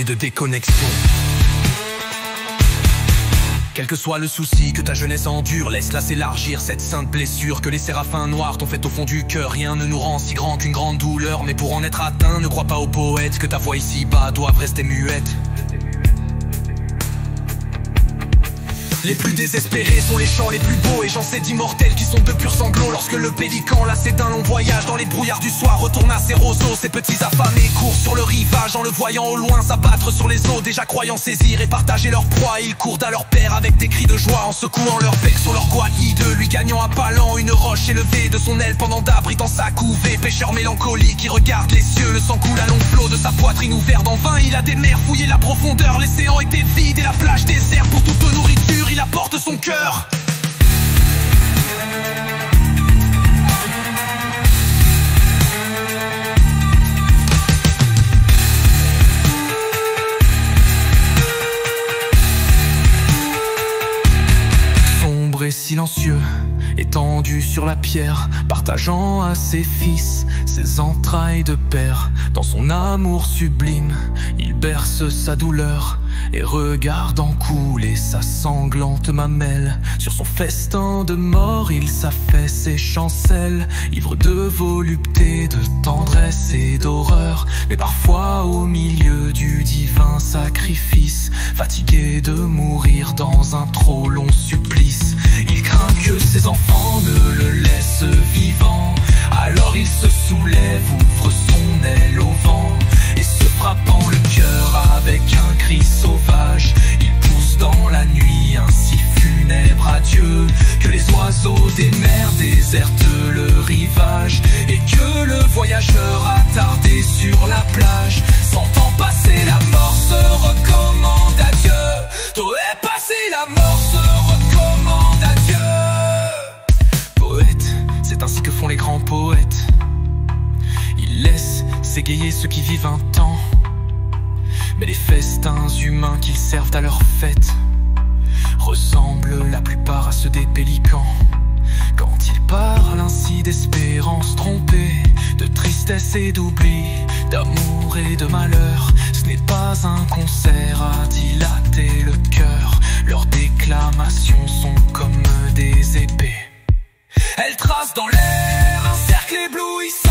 et de déconnexion. Quel que soit le souci que ta jeunesse endure, laisse-la s'élargir cette sainte blessure que les séraphins noirs t'ont fait au fond du cœur. Rien ne nous rend si grand qu'une grande douleur, mais pour en être atteint, ne crois pas aux poètes que ta voix ici-bas doivent rester muette. Les plus désespérés sont les chants les plus beaux, et j'en sais d'immortels qui sont de purs sanglots. Lorsque le pélican, lassé d'un long voyage dans les brouillards du soir, retourne à ses roseaux, ses petits affamés courent sur le rivage en le voyant au loin s'abattre sur les eaux. Déjà croyant saisir et partager leur proie, ils courent à leur père avec des cris de joie, en secouant leur bec sur leur quoi hideux, lui gagnant à pas lent une roche élevée de son aile pendant d'abritant sa couvée. Pêcheur mélancolique qui regarde les cieux, le sang coule à long flot de sa poitrine ouverte. En vain il a des mers fouillé la profondeur, l'océan était vide et la plage déserte. Pour toute nourriture il apporte son cœur. Sombre et silencieux, étendu sur la pierre, partageant à ses fils ses entrailles de père. Dans son amour sublime, il berce sa douleur et regardant couler sa sanglante mamelle. Sur son festin de mort, il s'affaisse et chancelle, ivre de volupté, de tendresse et d'horreur. Mais parfois au milieu du divin sacrifice, fatigué de mourir dans un trop long supplice, il craint que ses enfants ne le laissent vivant. Alors il se soulève, ouvre son aile au vent, et se frappant le cœur avec un cri sauvage, il pousse dans la nuit un si funèbre adieu que les oiseaux des mers désertent le rivage, et que le voyageur attardé sur la plage, sentant passer la mort, se recommande à Dieu. T'aurais passé la mort, se recommande à Dieu. Poète, c'est ainsi que font les grands poètes. Ils laissent s'égayer ceux qui vivent un temps, mais les festins humains qu'ils servent à leur fête ressemblent la plupart à ceux des pélicans. Quand ils parlent ainsi d'espérance trompée, de tristesse et d'oubli, d'amour et de malheur, ce n'est pas un concert à dilater le cœur. Leurs déclamations sont comme des épées, elles tracent dans l'air un cercle éblouissant.